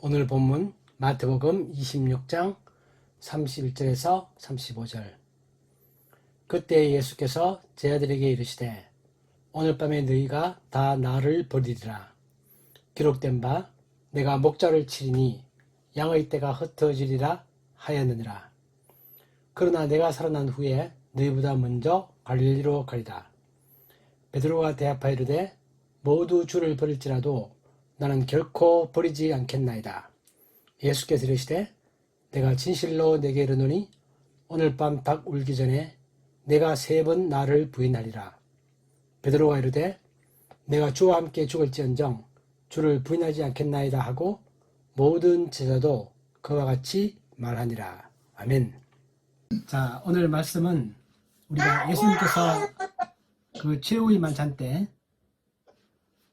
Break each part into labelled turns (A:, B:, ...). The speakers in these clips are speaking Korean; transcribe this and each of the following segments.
A: 오늘 본문 마태복음 26장 31절에서 35절. 그때 예수께서 제자들에게 이르시되 오늘 밤에 너희가 다 나를 버리리라. 기록된 바 내가 목자를 치리니 양의 떼가 흩어지리라 하였느니라. 그러나 내가 살아난 후에 너희보다 먼저 갈릴리로 가리라. 베드로가 대답하여 이르되 모두 주를 버릴지라도 나는 결코 버리지 않겠나이다. 예수께서 이르시되 내가 진실로 내게 이르노니 오늘 밤 닭 울기 전에 내가 3번 나를 부인하리라. 베드로가 이르되 내가 주와 함께 죽을지언정 주를 부인하지 않겠나이다 하고 모든 제자도 그와 같이 말하니라. 아멘. 자, 오늘 말씀은 우리가 예수님께서 그 최후의 만찬 때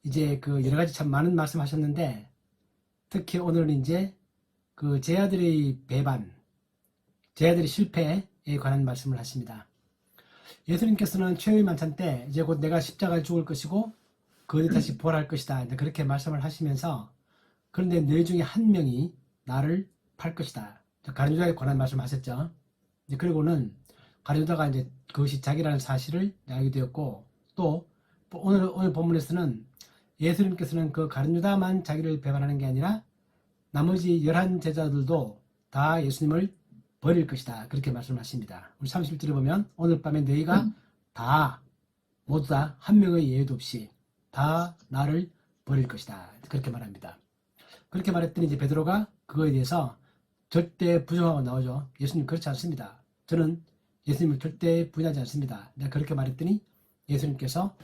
A: 이제 그 여러 가지 참 많은 말씀하셨는데 특히 오늘은 이제 그 제자들의 배반, 제자들의 실패에 관한 말씀을 하십니다. 예수님께서는 최후의 만찬 때 이제 곧 내가 십자가에 죽을 것이고 그 뒤 다시 부활할 것이다. 그렇게 말씀을 하시면서 그런데 너희 중에 한 명이 나를 팔 것이다. 가룟 유다에 관한 말씀하셨죠. 그리고는 가룟 유다가 이제 그것이 자기라는 사실을 알게 되었고 또 오늘 본문에서는 예수님께서는 그 가룟 유다만 자기를 배반하는 게 아니라 나머지 11 제자들도 다 예수님을 버릴 것이다. 그렇게 말씀하십니다. 우리 31절에 보면 오늘 밤에 너희가 다 모두 다 한 명의 예외도 없이 다 나를 버릴 것이다. 그렇게 말합니다. 그렇게 말했더니 이제 베드로가 그거에 대해서 절대 부정하고 나오죠. 예수님 그렇지 않습니다. 저는 예수님을 절대 부인하지 않습니다. 내가 그렇게 말했더니 예수님께서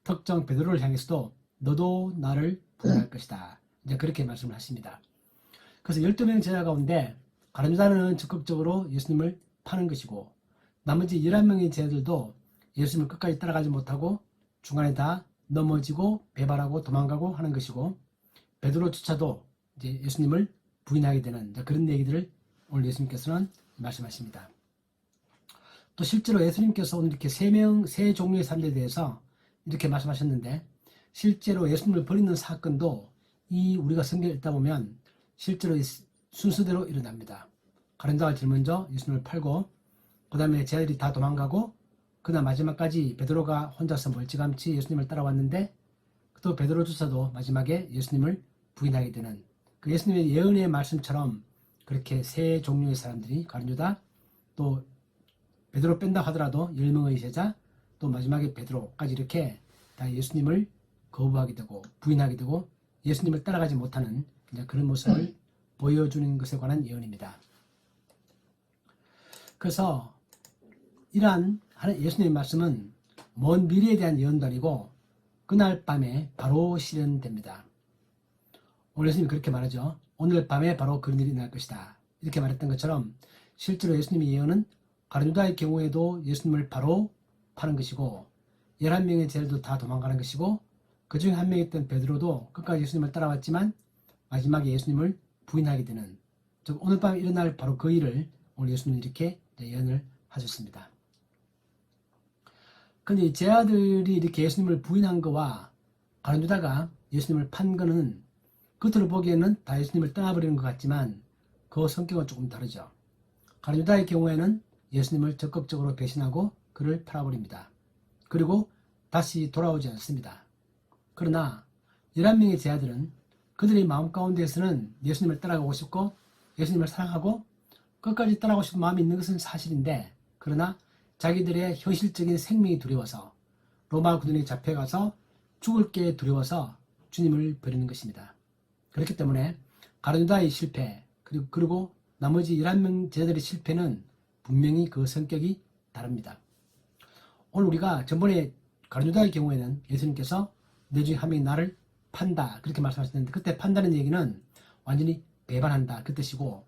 A: 특정 베드로를 향해서도 너도 나를 부인할 것이다. 이제 그렇게 말씀을 하십니다. 그래서 12명 제자 가운데 가룟 유다는 적극적으로 예수님을 파는 것이고 나머지 11명의 제자들도 예수님을 끝까지 따라가지 못하고 중간에 다 넘어지고 배반하고 도망가고 하는 것이고 베드로조차도 이제 예수님을 부인하게 되는 그런 얘기들을 오늘 예수님께서는 말씀하십니다. 또 실제로 예수님께서 오늘 이렇게 세 종류의 사람들에 대해서 이렇게 말씀하셨는데 실제로 예수님을 버리는 사건도 우리가 성경을 읽다 보면 실제로 순서대로 일어납니다. 가룟 유다가 제일 먼저 예수님을 팔고 그 다음에 제자들이 다 도망가고 그다음 마지막까지 베드로가 혼자서 멀찌감치 예수님을 따라왔는데 또 베드로조차도 마지막에 예수님을 부인하게 되는 그 예수님의 예언의 말씀처럼 그렇게 세 종류의 사람들이 가룟 유다 또 베드로 뺀다 하더라도 10명의 제자 또 마지막에 베드로까지 이렇게 다 예수님을 거부하게 되고 부인하게 되고 예수님을 따라가지 못하는 그런 모습을 보여주는 것에 관한 예언입니다. 그래서 이러한 예수님의 말씀은 먼 미래에 대한 예언도 아니고 그날 밤에 바로 실현됩니다. 오늘 예수님이 그렇게 말하죠. 오늘 밤에 바로 그런 일이 날 것이다. 이렇게 말했던 것처럼 실제로 예수님의 예언은 가룟 유다의 경우에도 예수님을 바로 파는 것이고 11명의 제자들도 다 도망가는 것이고 그 중에 한 명이었던 베드로도 끝까지 예수님을 따라왔지만 마지막에 예수님을 부인하게 되는 즉 오늘 밤에 일어날 바로 그 일을 오늘 예수님이 이렇게 예언을 하셨습니다. 그런데 제자들이 이렇게 예수님을 부인한 거와 가룟 유다가 예수님을 판 거는 겉으로 보기에는 다 예수님을 떠나버리는 것 같지만 그 성격은 조금 다르죠. 가룟 유다의 경우에는 예수님을 적극적으로 배신하고 그를 팔아버립니다. 그리고 다시 돌아오지 않습니다. 그러나 11명의 제자들은 그들의 마음 가운데에서는 예수님을 따라가고 싶고 예수님을 사랑하고 끝까지 따라가고 싶은 마음이 있는 것은 사실인데 그러나 자기들의 현실적인 생명이 두려워서 로마 군인에 잡혀가서 죽을 게 두려워서 주님을 버리는 것입니다. 그렇기 때문에 가룟 유다의 실패 그리고 나머지 11명 제자들의 실패는 분명히 그 성격이 다릅니다. 오늘 우리가 전번에 가룟 유다의 경우에는 예수님께서 내 중에 한 명이 나를 판다 그렇게 말씀하셨는데 그때 판다는 얘기는 완전히 배반한다 그 뜻이고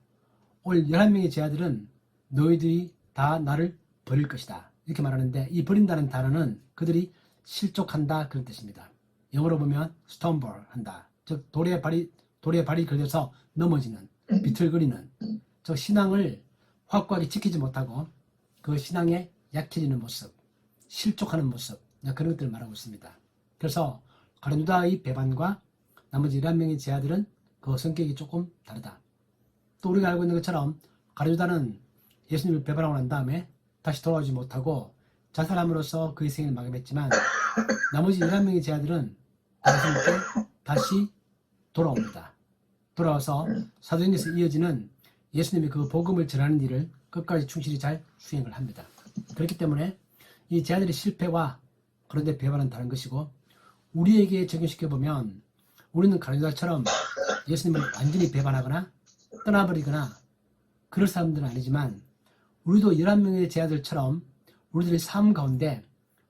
A: 오늘 11명의 제자들은 너희들이 다 나를 버릴 것이다 이렇게 말하는데 이 버린다는 단어는 그들이 실족한다 그런 뜻입니다. 영어로 보면 stumble 한다 즉 돌에 발이 걸려서 넘어지는 비틀거리는 저 신앙을 확고하게 지키지 못하고 그 신앙에 약해지는 모습 실족하는 모습 그런 것들을 말하고 있습니다. 그래서 가룟 유다의 배반과 나머지 11명의 제자들은 그 성격이 조금 다르다. 또 우리가 알고 있는 것처럼 가룟유다는 예수님을 배반하고 난 다음에 다시 돌아오지 못하고 자살함으로써 그의 생을 마감했지만 나머지 11명의 제자들은 예수님께 다시 돌아옵니다. 돌아와서 사도행전에서 이어지는 예수님이 그 복음을 전하는 일을 끝까지 충실히 잘 수행을 합니다. 그렇기 때문에 이 제자들의 실패와 그런데 배반은 다른 것이고 우리에게 적용시켜보면 우리는 가룟유다처럼 예수님을 완전히 배반하거나 떠나버리거나 그럴 사람들은 아니지만 우리도 11명의 제자들처럼 우리들의 삶 가운데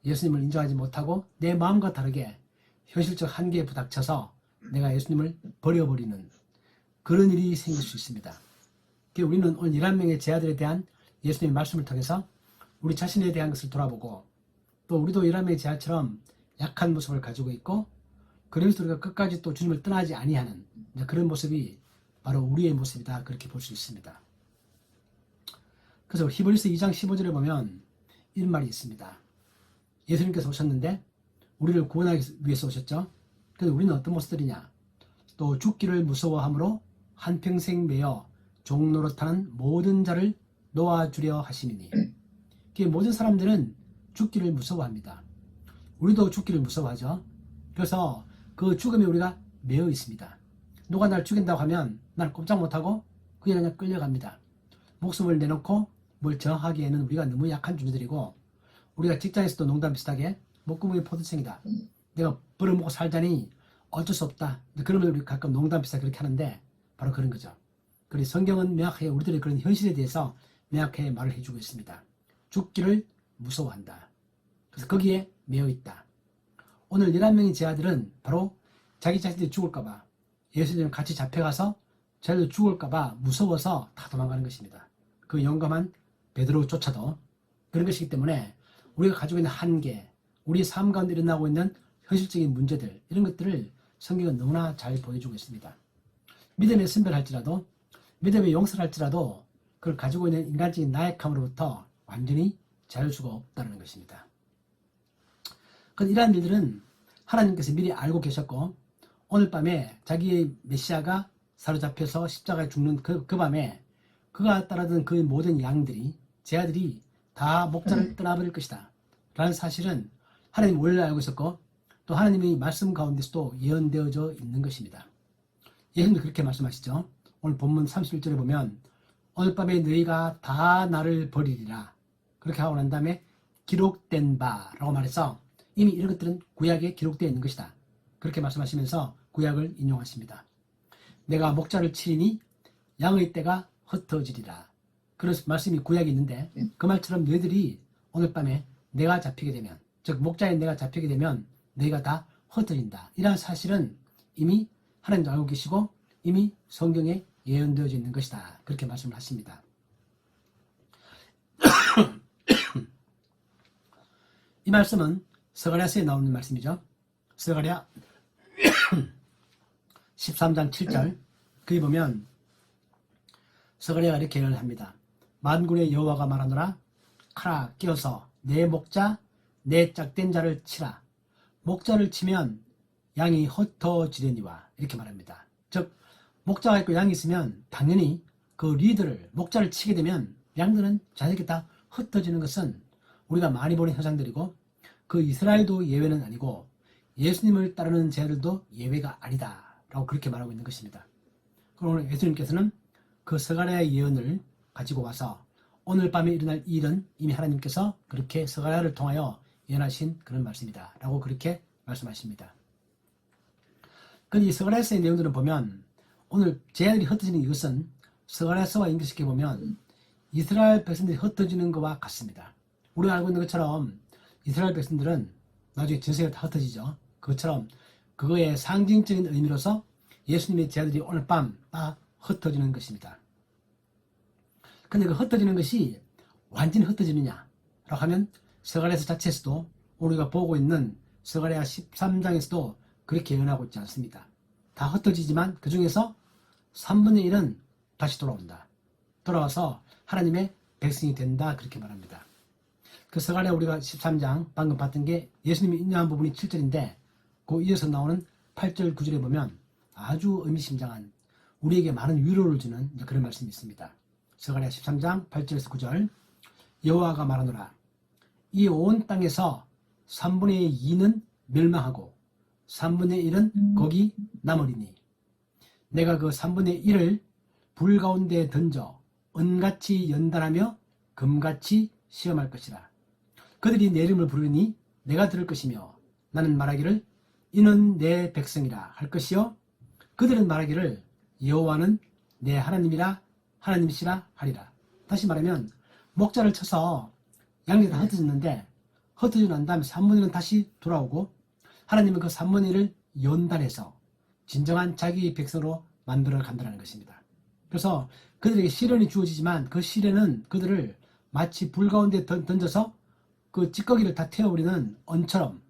A: 예수님을 인정하지 못하고 내 마음과 다르게 현실적 한계에 부닥쳐서 내가 예수님을 버려버리는 그런 일이 생길 수 있습니다. 우리는 오늘 11명의 제자들에 대한 예수님의 말씀을 통해서 우리 자신에 대한 것을 돌아보고 또 우리도 11명의 제자처럼 약한 모습을 가지고 있고 그러면서 우리가 끝까지 또 주님을 떠나지 아니하는 그런 모습이 바로 우리의 모습이다 그렇게 볼 수 있습니다. 그래서 히브리서 2장 15절에 보면 이런 말이 있습니다. 예수님께서 오셨는데 우리를 구원하기 위해서 오셨죠. 그래서 우리는 어떤 모습들이냐. 또 죽기를 무서워함으로 한평생 매여 종노릇하는 모든 자를 놓아주려 하심이니. 모든 사람들은 죽기를 무서워합니다. 우리도 죽기를 무서워하죠. 그래서 그 죽음에 우리가 매여 있습니다. 누가 날 죽인다고 하면 날 꼼짝 못하고 그냥 끌려갑니다. 목숨을 내놓고 뭘 저항하기에는 우리가 너무 약한 존재들이고 우리가 직장에서도 농담 비슷하게 목구멍이 포도청이다. 내가 벌어먹고 살자니 어쩔 수 없다. 그러면 우리 가끔 농담 비슷하게 그렇게 하는데 바로 그런 거죠. 그리고 성경은 명확하게 우리들의 그런 현실에 대해서 명확하게 말을 해주고 있습니다. 죽기를 무서워한다. 그래서 거기에 매여 있다. 오늘 11명의 제자들은 바로 자기 자신들이 죽을까봐 예수님과 같이 잡혀가서 자기도 죽을까봐 무서워서 다 도망가는 것입니다. 그 용감한 베드로조차도 그런 것이기 때문에 우리가 가지고 있는 한계, 우리 삶 가운데 일어나고 있는 현실적인 문제들 이런 것들을 성경은 너무나 잘 보여주고 있습니다. 믿음의 선별할지라도 믿음의 용서할지라도 그걸 가지고 있는 인간적인 나약함으로부터 완전히 자유할 수가 없다는 것입니다. 그런데 이러한 일들은 하나님께서 미리 알고 계셨고 오늘 밤에 자기의 메시아가 사로잡혀서 십자가에 죽는 그 밤에 그가 따르던 그 모든 양들이 제자들이 다 목자를 떠나버릴 것이다 라는 사실은 하나님 원래 알고 있었고 또 하나님의 말씀 가운데서도 예언되어져 있는 것입니다. 예수님도 그렇게 말씀하시죠. 오늘 본문 31절에 보면 오늘 밤에 너희가 다 나를 버리리라 그렇게 하고 난 다음에 기록된 바라고 말해서 이미 이런 것들은 구약에 기록되어 있는 것이다 그렇게 말씀하시면서 구약을 인용하십니다. 내가 목자를 치리니 양의 떼가 흩어지리라 그런 말씀이 구약에 있는데 그 말처럼 너희들이 오늘 밤에 내가 잡히게 되면 즉 목자인 내가 잡히게 되면 너희가 다 흩어진다. 이러한 사실은 이미 하나님도 알고 계시고 이미 성경에 예언되어져 있는 것이다. 그렇게 말씀을 하십니다. 이 말씀은 스가랴서에 나오는 말씀이죠. 스가랴 13장 7절 거기 보면 스가랴가 이렇게 예언을 합니다. 만군의 여호와가 말하노라 칼아 끼어서 내 목자 내 짝된 자를 치라. 목자를 치면 양이 흩어지려니와 이렇게 말합니다. 즉 목자가 있고 양이 있으면 당연히 그 리더를 목자를 치게 되면 양들은 자연스럽게 다 흩어지는 것은 우리가 많이 보는 현상들이고 그 이스라엘도 예외는 아니고 예수님을 따르는 제자들도 예외가 아니다 라고 그렇게 말하고 있는 것입니다. 그럼 오늘 예수님께서는 그 스가랴의 예언을 가지고 와서 오늘 밤에 일어날 일은 이미 하나님께서 그렇게 스가랴를 통하여 예언하신 그런 말씀이다 라고 그렇게 말씀하십니다. 그런데 이 스가랴서의 내용들을 보면 오늘 제자들이 흩어지는 이것은 스가랴서와 연결시켜보면 이스라엘 백성들이 흩어지는 것과 같습니다. 우리가 알고 있는 것처럼 이스라엘 백성들은 나중에 전세가 다 흩어지죠. 그것처럼 그거의 상징적인 의미로서 예수님의 제자들이 오늘 밤 다 흩어지는 것입니다. 근데 그 흩어지는 것이 완전히 흩어지느냐 라고 하면 스가랴서 자체에서도 우리가 보고 있는 스가랴 13장에서도 그렇게 예언하고 있지 않습니다. 다 흩어지지만 그 중에서 3분의 1은 다시 돌아온다. 돌아와서 하나님의 백성이 된다 그렇게 말합니다. 그 스가랴 우리가 13장 방금 봤던 게 예수님이 인정한 부분이 7절인데 그 이어서 나오는 8절 9절에 보면 아주 의미심장한 우리에게 많은 위로를 주는 그런 말씀이 있습니다. 스가랴 13장 8절에서 9절 여호와가 말하노라 이 온 땅에서 3분의 2는 멸망하고 3분의 1은 거기 남으리니 내가 그 3분의 1을 불 가운데 던져 은같이 연단하며 금같이 시험할 것이라. 그들이 내 이름을 부르니 내가 들을 것이며 나는 말하기를 이는 내 백성이라 할 것이요 그들은 말하기를 여호와는 내 하나님이라 하나님이시라 하리라. 다시 말하면 목자를 쳐서 양이 다 흩어졌는데 흩어지고 난 다음에 3분의 1은 다시 돌아오고 하나님은 그 3분의 1을 연단해서 진정한 자기 백성으로 만들어 간다는 것입니다. 그래서 그들에게 시련이 주어지지만 그 시련은 그들을 마치 불 가운데 던져서 그 찌꺼기를 다 태워버리는 언처럼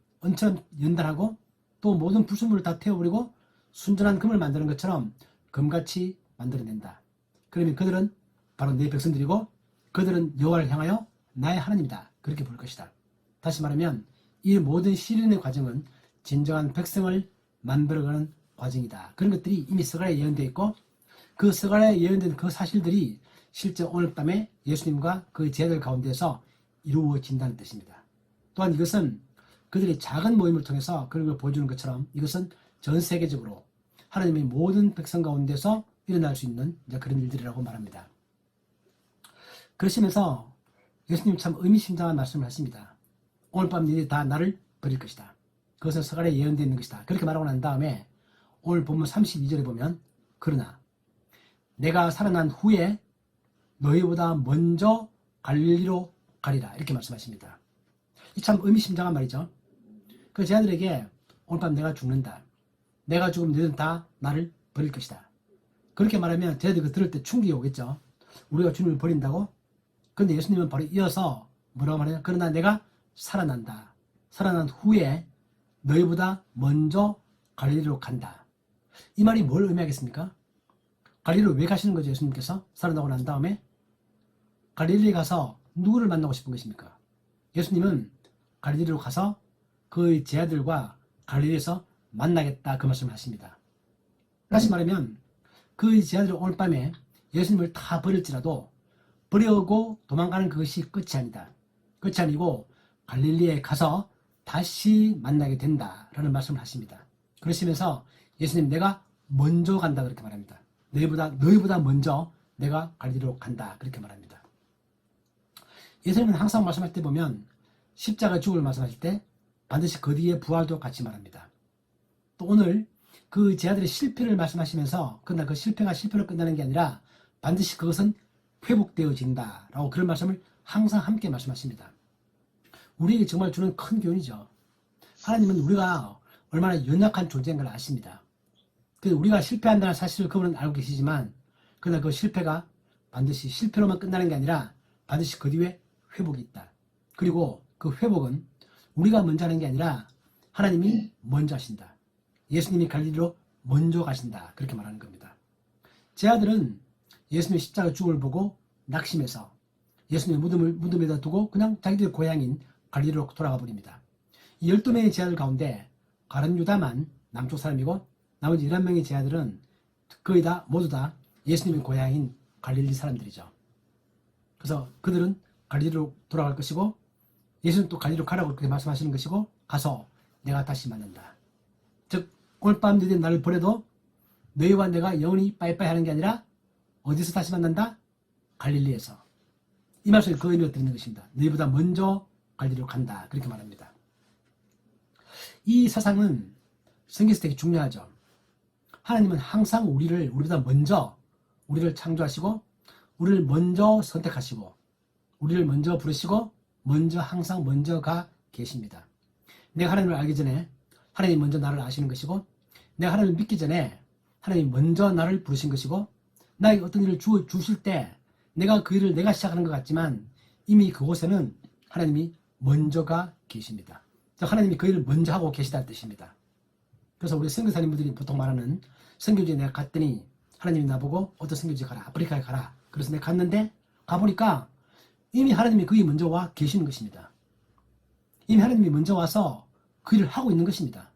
A: 연단하고 또 모든 불순물을 다 태워버리고 순전한 금을 만드는 것처럼 금같이 만들어낸다. 그러면 그들은 바로 내 백성들이고 그들은 여호와를 향하여 나의 하나님이다. 그렇게 볼 것이다. 다시 말하면 이 모든 시련의 과정은 진정한 백성을 만들어가는 과정이다. 그런 것들이 이미 스가랴에 예언되어 있고 그 스가랴에 예언된 그 사실들이 실제 오늘 밤에 예수님과 그 제자들 가운데서 이루어진다는 뜻입니다. 또한 이것은 그들의 작은 모임을 통해서 그런 걸 보여주는 것처럼 이것은 전 세계적으로 하나님의 모든 백성 가운데서 일어날 수 있는 그런 일들이라고 말합니다. 그러시면서 예수님 참 의미심장한 말씀을 하십니다. 오늘 밤 너희들이 다 나를 버릴 것이다. 그것은 스가랴에 예언되어 있는 것이다. 그렇게 말하고 난 다음에 오늘 본문 32절에 보면 그러나 내가 살아난 후에 너희보다 먼저 갈릴리로 가리라 이렇게 말씀하십니다. 이 참 의미심장한 말이죠. 그 제자들에게 오늘 밤 내가 죽는다. 내가 죽으면 너희들은 다 나를 버릴 것이다. 그렇게 말하면 제자들이 들을 때 충격이 오겠죠. 우리가 주님을 버린다고? 그런데 예수님은 바로 이어서 뭐라고 말해요? 그러나 내가 살아난다. 살아난 후에 너희보다 먼저 갈릴리로 간다. 이 말이 뭘 의미하겠습니까? 갈릴리로 왜 가시는 거죠? 예수님께서 살아나고 난 다음에 갈릴리에 가서 누구를 만나고 싶은 것입니까? 예수님은 갈릴리로 가서 그 제자들과 갈릴리에서 만나겠다 그 말씀을 하십니다. 다시 말하면 그 제자들이 오늘 밤에 예수님을 다 버릴지라도 버리고 도망가는 그것이 끝이 아니다. 끝이 아니고 갈릴리에 가서 다시 만나게 된다라는 말씀을 하십니다. 그러시면서 예수님 내가 먼저 간다 그렇게 말합니다. 너희보다 먼저 내가 갈릴리로 간다 그렇게 말합니다. 예수님은 항상 말씀할 때 보면 십자가 죽음을 말씀하실 때 반드시 그 뒤에 부활도 같이 말합니다. 또 오늘 그 제자들의 실패를 말씀하시면서 그러나 그 실패가 실패로 끝나는 게 아니라 반드시 그것은 회복되어진다라고 그런 말씀을 항상 함께 말씀하십니다. 우리에게 정말 주는 큰 교훈이죠. 하나님은 우리가 얼마나 연약한 존재인 걸 아십니다. 그래서 우리가 실패한다는 사실을 그분은 알고 계시지만 그러나 그 실패가 반드시 실패로만 끝나는 게 아니라 반드시 그 뒤에 회복이 있다. 그리고 그 회복은 우리가 먼저 하는 게 아니라 하나님이 먼저 하신다. 예수님이 갈릴리로 먼저 가신다. 그렇게 말하는 겁니다. 제자들은 예수님의 십자가 죽음을 보고 낙심해서 예수님의 무덤에다 두고 그냥 자기들의 고향인 갈릴리로 돌아가 버립니다. 이 12명의 제자들 가운데 가룟 유다만 남쪽 사람이고 나머지 11명의 제자들은 거의 다 모두 다 예수님의 고향인 갈릴리 사람들이죠. 그래서 그들은 갈릴리로 돌아갈 것이고 예수는 또 갈릴리로 가라고 그렇게 말씀하시는 것이고 가서 내가 다시 만난다. 즉 오늘 밤 너희들이 나를 버려도 너희와 내가 영원히 빠이빠이 하는 게 아니라 어디서 다시 만난다? 갈릴리에서. 이 말씀을 그 의미로 드리는 것입니다. 너희보다 먼저 갈릴리로 간다. 그렇게 말합니다. 이 사상은 성경에서 되게 중요하죠. 하나님은 항상 우리보다 먼저 우리를 창조하시고 우리를 먼저 선택하시고 우리를 먼저 부르시고 항상 먼저 가 계십니다. 내가 하나님을 알기 전에 하나님이 먼저 나를 아시는 것이고 내가 하나님을 믿기 전에 하나님이 먼저 나를 부르신 것이고 나에게 어떤 일을 주실 때 내가 그 일을 내가 시작하는 것 같지만 이미 그곳에는 하나님이 먼저 가 계십니다. 하나님이 그 일을 먼저 하고 계시다는 뜻입니다. 그래서 우리 선교사님들이 보통 말하는 선교지에 내가 갔더니 하나님이 나보고 어떤 선교지에 가라, 아프리카에 가라. 그래서 내가 갔는데 가보니까 이미 하나님이 거기 먼저 와 계시는 것입니다. 이미 하나님이 먼저 와서 그 일을 하고 있는 것입니다.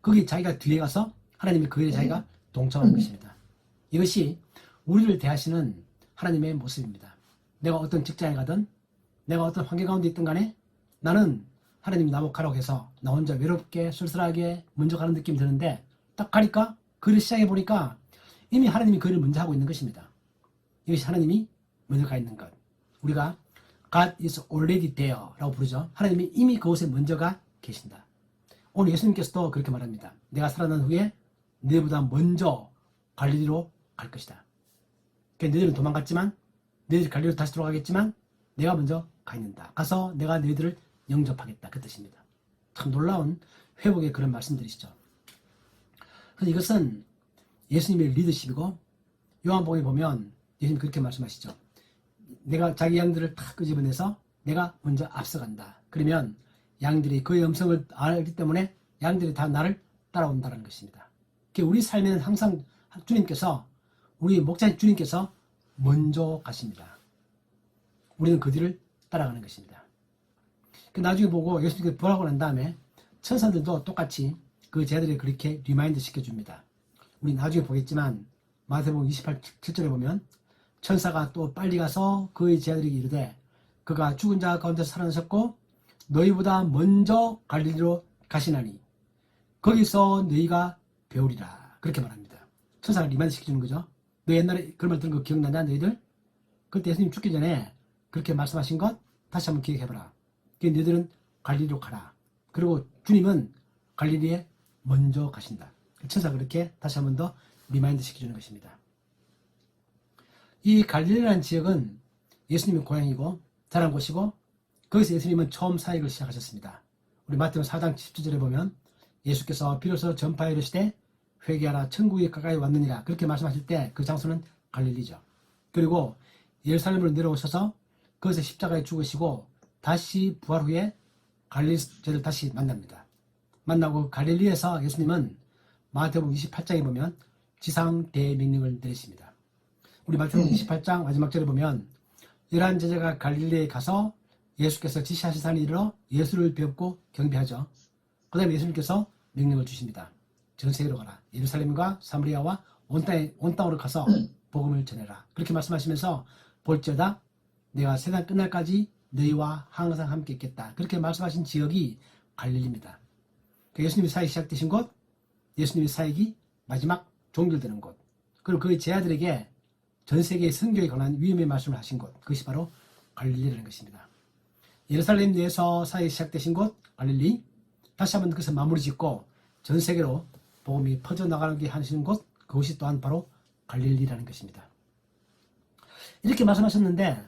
A: 거기 자기가 뒤에 가서 하나님이 그 일에 자기가 동참하는 것입니다. 이것이 우리를 대하시는 하나님의 모습입니다. 내가 어떤 직장에 가든 내가 어떤 환경 가운데 있든 간에 나는 하나님이 나보고 가라고 해서 나 혼자 외롭게 쓸쓸하게 먼저 가는 느낌이 드는데 딱 가니까 글을 시작해 보니까 이미 하나님이 글을 먼저 하고 있는 것입니다. 이것이 하나님이 먼저 가 있는 것. 우리가 God is already there 라고 부르죠. 하나님이 이미 그곳에 먼저 가 계신다. 오늘 예수님께서도 그렇게 말합니다. 내가 살아난 후에 너희보다 먼저 갈릴리로 갈 것이다. 그러니까 너희들은 도망갔지만 너희들이 갈릴리로 다시 돌아가겠지만 내가 먼저 가 있는다. 가서 내가 너희들을 영접하겠다. 그 뜻입니다. 참 놀라운 회복의 그런 말씀들이시죠. 그래서 이것은 예수님의 리더십이고 요한복음에 보면 예수님 그렇게 말씀하시죠. 내가 자기 양들을 다 끄집어내서 내가 먼저 앞서간다. 그러면 양들이 그의 음성을 알기 때문에 양들이 다 나를 따라온다는 것입니다. 우리 삶에는 항상 주님께서 우리 목자님 주님께서 먼저 가십니다. 우리는 그 뒤를 따라가는 것입니다. 나중에 보고 예수님께서 부활하고 난 다음에 천사들도 똑같이 그 제자들이 그렇게 리마인드 시켜줍니다. 우리 나중에 보겠지만 마태복음 28절에 보면 천사가 또 빨리 가서 그의 제자들에게 이르되 그가 죽은 자 가운데서 살아나셨고 너희보다 먼저 갈릴리로 가시나니 거기서 너희가 배우리라. 그렇게 말합니다. 천사가 리마인드 시켜주는 거죠. 너 옛날에 그런 말 들은 거 기억나냐 너희들? 그때 예수님 죽기 전에 그렇게 말씀하신 것 다시 한번 기억해봐라. 너희들은 갈릴리로 가라. 그리고 주님은 갈릴리에 먼저 가신다. 천사가 그렇게 다시 한번 더 리마인드 시켜주는 것입니다. 이 갈릴리라는 지역은 예수님의 고향이고 자란 곳이고 거기서 예수님은 처음 사역을 시작하셨습니다. 우리 마태복음 4장 17절에 보면 예수께서 비로소 전파에 이르시되 회개하라 천국이 가까이 왔느니라 그렇게 말씀하실 때 그 장소는 갈릴리죠. 그리고 예루살렘으로 내려오셔서 거기서 십자가에 죽으시고 다시 부활 후에 갈릴리를 다시 만납니다. 만나고 갈릴리에서 예수님은 마태복음 28장에 보면 지상 대명령을 내리십니다. 우리 마태복음 28장 마지막 절에 보면 11 제자가 갈릴리에 가서 예수께서 지시하신 산에 이르러 예수를 뵙고 경배하죠. 그 다음에 예수님께서 명령을 주십니다. 전 세계로 가라. 예루살렘과 사마리아와 온 땅으로 가서 복음을 전해라. 그렇게 말씀하시면서 볼지어다 내가 세상 끝날까지 너희와 항상 함께 있겠다. 그렇게 말씀하신 지역이 갈릴리입니다. 예수님의 사역이 시작되신 곳, 예수님의 사역이 마지막 종결되는 곳, 그리고 그 제자들에게 전 세계의 선교에 관한 위험의 말씀을 하신 곳, 그것이 바로 갈릴리라는 것입니다. 예루살렘 내에서 사역이 시작되신 곳, 갈릴리, 다시 한번 그것을 마무리 짓고 전 세계로 복음이 퍼져나가게 하시는 곳, 그것이 또한 바로 갈릴리라는 것입니다. 이렇게 말씀하셨는데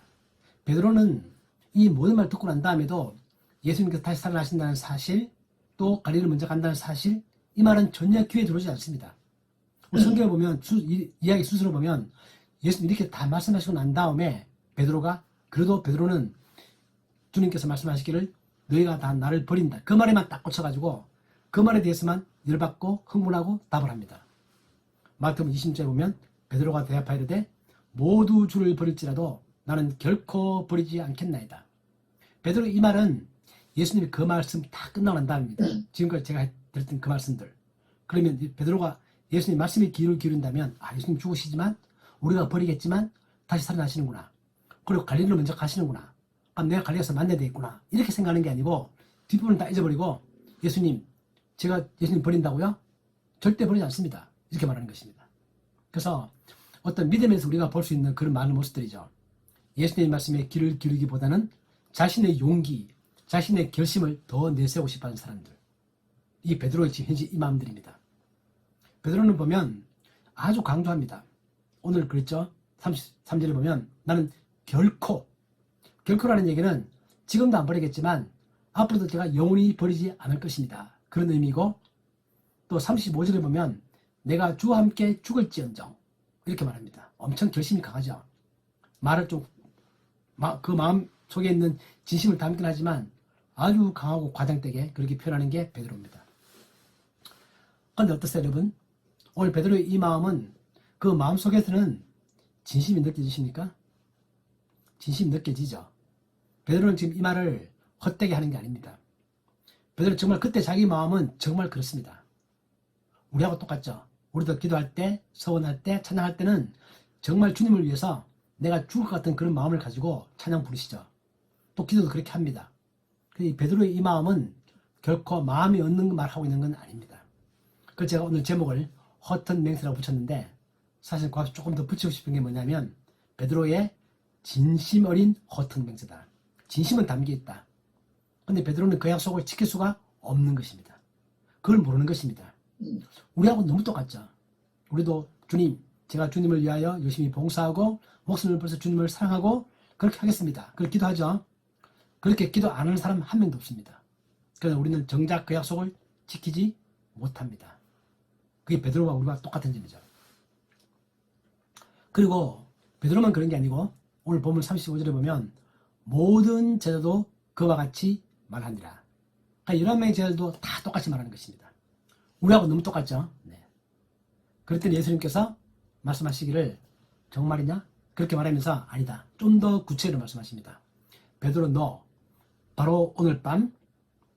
A: 베드로는 이 모든 말을 듣고 난 다음에도 예수님께서 다시 살아나신다는 사실, 또 갈릴리를 먼저 간다는 사실, 이 말은 전혀 귀에 들어오지 않습니다. 성경을 보면 이야기 순서로 보면 예수님 이렇게 다 말씀하시고 난 다음에 베드로는 주님께서 말씀하시기를 너희가 다 나를 버린다. 그 말에만 딱 꽂혀가지고 그 말에 대해서만 열받고 흥분하고 답을 합니다. 마태복음 20절에 보면 베드로가 대답하여 이르되 모두 주를 버릴지라도 나는 결코 버리지 않겠나이다. 베드로 이 말은 예수님이 그 말씀 다 끝나고 난 다음입니다. 지금까지 제가 들었던 그 말씀들. 그러면 베드로가 예수님 말씀에 귀를 기울인다면 예수님 죽으시지만 우리가 버리겠지만 다시 살아나시는구나. 그리고 갈릴리로 먼저 가시는구나. 내가 갈릴리에서 만나야 되겠구나. 이렇게 생각하는 게 아니고 뒷부분을 다 잊어버리고 예수님, 제가 예수님 버린다고요? 절대 버리지 않습니다. 이렇게 말하는 것입니다. 그래서 어떤 믿음에서 우리가 볼 수 있는 그런 많은 모습들이죠. 예수님의 말씀에 귀를 기울이기보다는 자신의 용기, 자신의 결심을 더 내세우고 싶어하는 사람들. 이 베드로의 지금 현재 이 마음들입니다. 베드로는 보면 아주 강조합니다. 오늘 그랬죠? 33절에 보면 나는 결코라는 얘기는 지금도 안 버리겠지만 앞으로도 제가 영원히 버리지 않을 것입니다. 그런 의미고 또 35절에 보면 내가 주와 함께 죽을지언정 이렇게 말합니다. 엄청 결심이 강하죠. 말을 좀 그 마음 속에 있는 진심을 담긴 하지만 아주 강하고 과장되게 그렇게 표현하는 게 베드로입니다. 그런데 어떠세요 여러분? 오늘 베드로의 이 마음은 그 마음 속에서는 진심이 느껴지십니까? 진심이 느껴지죠. 베드로는 지금 이 말을 헛되게 하는 게 아닙니다. 베드로 정말 그때 자기 마음은 정말 그렇습니다. 우리하고 똑같죠. 우리도 기도할 때, 서원할 때, 찬양할 때는 정말 주님을 위해서 내가 죽을 것 같은 그런 마음을 가지고 찬양 부르시죠. 또 기도도 그렇게 합니다. 베드로의 이 마음은 결코 마음이 없는 말하고 있는 건 아닙니다. 그래서 제가 오늘 제목을 허튼 맹세라고 붙였는데, 사실 거기서 조금 더 붙이고 싶은 게 뭐냐면 베드로의 진심 어린 허튼 맹세다. 진심은 담겨 있다. 근데 베드로는 그 약속을 지킬 수가 없는 것입니다. 그걸 모르는 것입니다. 우리하고 너무 똑같죠. 우리도 주님, 제가 주님을 위하여 열심히 봉사하고 목숨을 벌써 주님을 사랑하고 그렇게 하겠습니다. 그렇게 기도하죠. 그렇게 기도 안 하는 사람 한 명도 없습니다. 그래서 우리는 정작 그 약속을 지키지 못합니다. 그게 베드로와 우리와 똑같은 점이죠. 그리고 베드로만 그런 게 아니고 오늘 본문 35절에 보면 모든 제자도 그와 같이 말하니라. 그러니까 11명의 제자들도 다 똑같이 말하는 것입니다. 우리하고 너무 똑같죠. 네. 그랬더니 예수님께서 말씀하시기를 정말이냐? 그렇게 말하면서 아니다. 좀 더 구체적으로 말씀하십니다. 베드로 너 바로 오늘 밤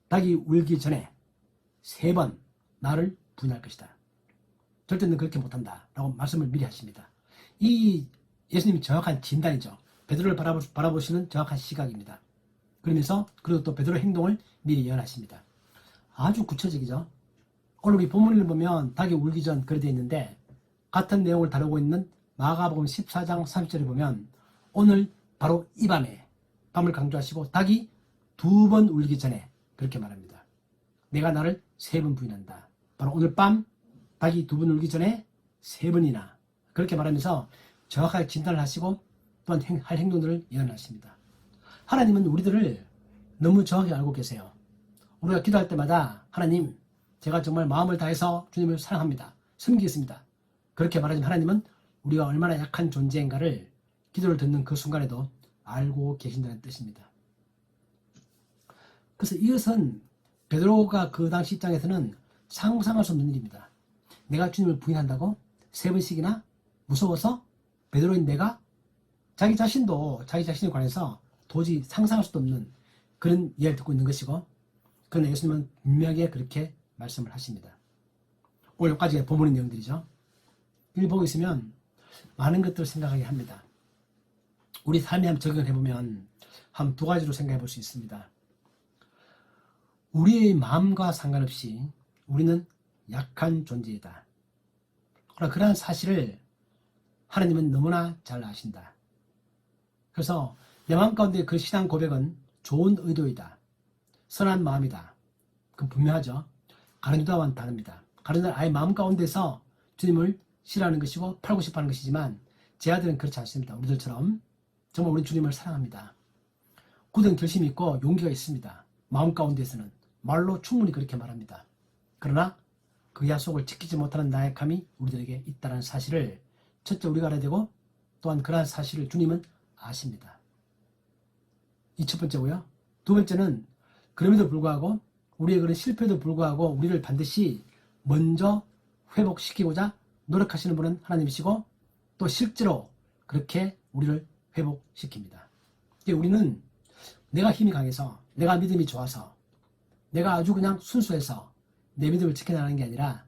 A: 닭이 울기 전에 3번 나를 부인할 것이다. 절대 너 그렇게 못한다. 라고 말씀을 미리 하십니다. 이 예수님이 정확한 진단이죠. 베드로를 바라보시는 정확한 시각입니다. 그러면서 그리고 또 베드로의 행동을 미리 예언하십니다. 아주 구체적이죠. 오늘 우리 본문을 보면 닭이 울기 전 그래 되어 있는데 같은 내용을 다루고 있는 마가복음 14장 30절에 보면 오늘 바로 이 밤에 밤을 강조하시고 닭이 2번 울기 전에 그렇게 말합니다. 내가 나를 3번 부인한다. 바로 오늘 밤 닭이 2번 울기 전에 3번이나 그렇게 말하면서 정확하게 진단을 하시고 또한 할 행동들을 예언하십니다. 하나님은 우리들을 너무 정확히 알고 계세요. 우리가 기도할 때마다 하나님, 제가 정말 마음을 다해서 주님을 사랑합니다. 섬기겠습니다. 그렇게 말하지만 하나님은 우리가 얼마나 약한 존재인가를 기도를 듣는 그 순간에도 알고 계신다는 뜻입니다. 그래서 이것은 베드로가 그 당시 입장에서는 상상할 수 없는 일입니다. 내가 주님을 부인한다고 3번씩이나 무서워서 베드로인 내가 자기 자신도 자기 자신에 관해서 도저히 상상할 수도 없는 그런 이야기를 듣고 있는 것이고, 그러나 예수님은 분명하게 그렇게 말씀을 하십니다. 오늘 여기까지가 본문의 내용들이죠. 이를 보고 있으면 많은 것들을 생각하게 합니다. 우리 삶에 한번 적용을 해보면 한 2가지로 생각해 볼 수 있습니다. 우리의 마음과 상관없이 우리는 약한 존재이다. 그러나 그러한 사실을 하나님은 너무나 잘 아신다. 그래서 내 마음 가운데 그 신앙 고백은 좋은 의도이다. 선한 마음이다. 그건 분명하죠. 가룟유다와는 다릅니다. 가룟유다는 아예 마음 가운데서 주님을 싫어하는 것이고 팔고 싶어하는 것이지만 제 아들은 그렇지 않습니다. 우리들처럼 정말 우리 주님을 사랑합니다. 굳은 결심이 있고 용기가 있습니다. 마음 가운데서는 말로 충분히 그렇게 말합니다. 그러나 그 약속을 지키지 못하는 나약함이 우리들에게 있다는 사실을 첫째 우리가 알아야 되고, 또한 그러한 사실을 주님은 아십니다. 이 첫 번째고요. 2번째는 그럼에도 불구하고 우리의 그런 실패에도 불구하고 우리를 반드시 먼저 회복시키고자 노력하시는 분은 하나님이시고 또 실제로 그렇게 우리를 회복시킵니다. 우리는 내가 힘이 강해서, 내가 믿음이 좋아서, 내가 아주 그냥 순수해서 내 믿음을 지켜나가는 게 아니라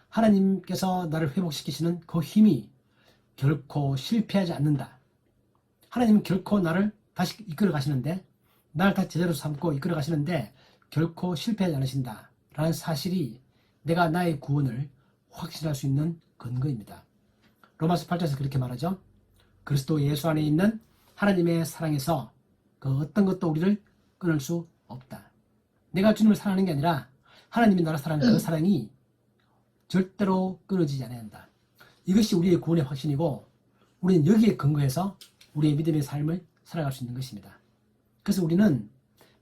A: 하나님께서 나를 회복시키시는 그 힘이 결코 실패하지 않는다. 하나님은 결코 나를 다시 이끌어 가시는데, 나를 다시 제자로 삼고 이끌어 가시는데 결코 실패하지 않으신다 라는 사실이 내가 나의 구원을 확신할 수 있는 근거입니다. 로마서 8장에서 그렇게 말하죠. 그리스도 예수 안에 있는 하나님의 사랑에서 그 어떤 것도 우리를 끊을 수 없다. 내가 주님을 사랑하는 게 아니라 하나님이 나를 사랑하는 그 사랑이 절대로 끊어지지 않아야 한다. 이것이 우리의 구원의 확신이고 우리는 여기에 근거해서 우리의 믿음의 삶을 살아갈 수 있는 것입니다. 그래서 우리는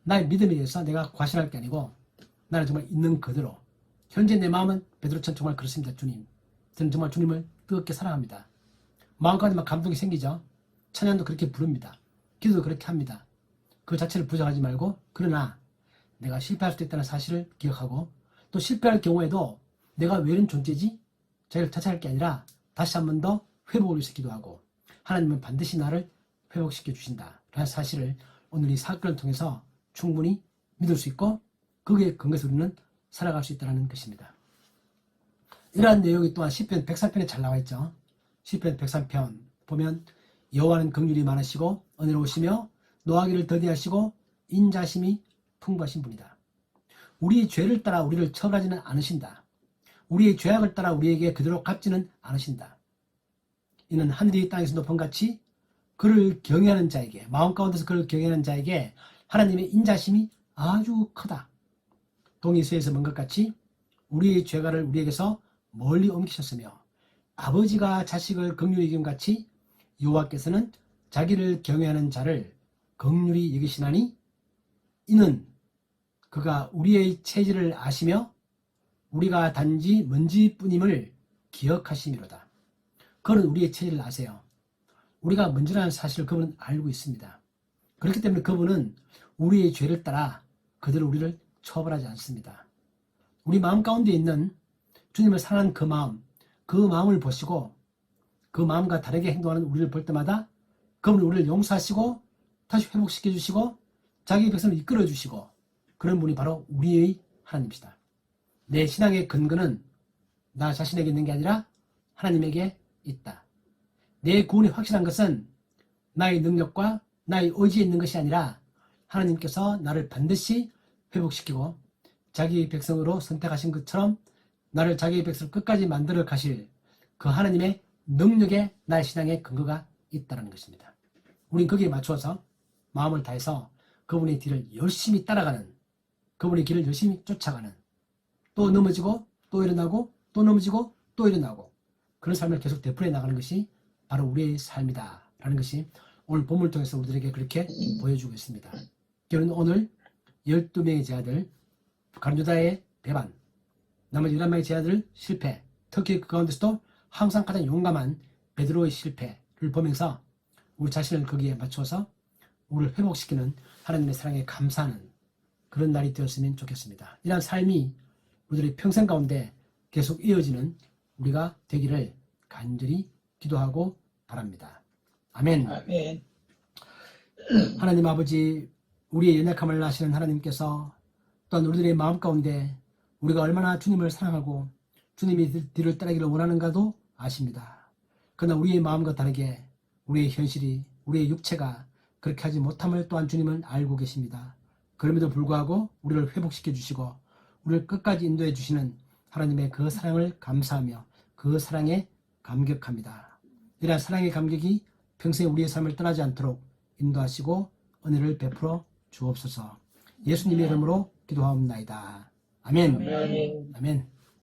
A: 나의 믿음에 대해서 내가 과신할 게 아니고 나는 정말 있는 그대로, 현재 내 마음은 베드로처럼 정말 그렇습니다. 주님, 저는 정말 주님을 뜨겁게 사랑합니다. 마음까지 막 감동이 생기죠. 찬양도 그렇게 부릅니다. 기도도 그렇게 합니다. 그 자체를 부정하지 말고, 그러나 내가 실패할 수도 있다는 사실을 기억하고, 또 실패할 경우에도 내가 왜 이런 존재지? 자기를 자책할 게 아니라 다시 한 번 더 회복을 위해서 기도하고, 하나님은 반드시 나를 회복시켜 주신다 라는 사실을 오늘 이 사건을 통해서 충분히 믿을 수 있고, 거기에 근거해서 우리는 살아갈 수 있다는 것입니다. 이러한 내용이 또한 시편 103편에 잘 나와 있죠. 시편 103편 보면 여호와는 긍휼이 많으시고 은혜로우시며 노하기를 더디하시고 인자심이 풍부하신 분이다. 우리의 죄를 따라 우리를 처벌하지는 않으신다. 우리의 죄악을 따라 우리에게 그대로 갚지는 않으신다. 이는 하늘이 땅에서 높은 같이 그를 경외하는 자에게, 마음 가운데서 그를 경외하는 자에게 하나님의 인자심이 아주 크다. 동이서에서 먼 것 같이 우리의 죄가를 우리에게서 멀리 옮기셨으며 아버지가 자식을 긍휼히 여김 같이 여호와께서는 자기를 경외하는 자를 긍휼히 여기시나니 이는 그가 우리의 체질을 아시며 우리가 단지 먼지뿐임을 기억하심이로다. 그는 우리의 체질을 아세요. 우리가 먼지라는 사실을 그분은 알고 있습니다. 그렇기 때문에 그분은 우리의 죄를 따라 그대로 우리를 처벌하지 않습니다. 우리 마음 가운데 있는 주님을 사랑하는 그 마음을 보시고 그 마음과 다르게 행동하는 우리를 볼 때마다 그분은 우리를 용서하시고 다시 회복시켜 주시고 자기 백성을 이끌어 주시고 그런 분이 바로 우리의 하나님이시다. 내 신앙의 근거는 나 자신에게 있는 게 아니라 하나님에게 있다. 내 구원이 확실한 것은 나의 능력과 나의 의지에 있는 것이 아니라 하나님께서 나를 반드시 회복시키고 자기 백성으로 선택하신 것처럼 나를 자기 백성을 끝까지 만들어 가실 그 하나님의 능력에 나의 신앙의 근거가 있다는 것입니다. 우린 거기에 맞추어서 마음을 다해서 그분의 뒤를 열심히 따라가는, 그분의 길을 열심히 쫓아가는, 또 넘어지고 또 일어나고 또 넘어지고 또 일어나고 그런 삶을 계속 되풀이해 나가는 것이 바로 우리의 삶이다 라는 것이 오늘 본문을 통해서 우리들에게 그렇게 보여주고 있습니다. 결론 오늘 12명의 제자들 가룟유다의 배반, 나머지 11명의 제자들 실패, 특히 그 가운데서도 항상 가장 용감한 베드로의 실패를 보면서 우리 자신을 거기에 맞춰서 우리를 회복시키는 하나님의 사랑에 감사하는 그런 날이 되었으면 좋겠습니다. 이러한 삶이 우리들의 평생 가운데 계속 이어지는 우리가 되기를 간절히 기도하고 바랍니다. 아멘.
B: 아멘.
A: 하나님 아버지, 우리의 연약함을 아시는 하나님께서 또한 우리들의 마음 가운데 우리가 얼마나 주님을 사랑하고 주님의 뒤를 따르기를 원하는가도 아십니다. 그러나 우리의 마음과 다르게 우리의 현실이, 우리의 육체가 그렇게 하지 못함을 또한 주님은 알고 계십니다. 그럼에도 불구하고 우리를 회복시켜 주시고 우리를 끝까지 인도해 주시는 하나님의 그 사랑을 감사하며 그 사랑에 감격합니다. 이러한 사랑의 감격이 평생 우리의 삶을 떠나지 않도록 인도하시고 은혜를 베풀어 주옵소서. 예수님의 이름으로 기도하옵나이다. 아멘.
B: 아멘.
A: 아멘.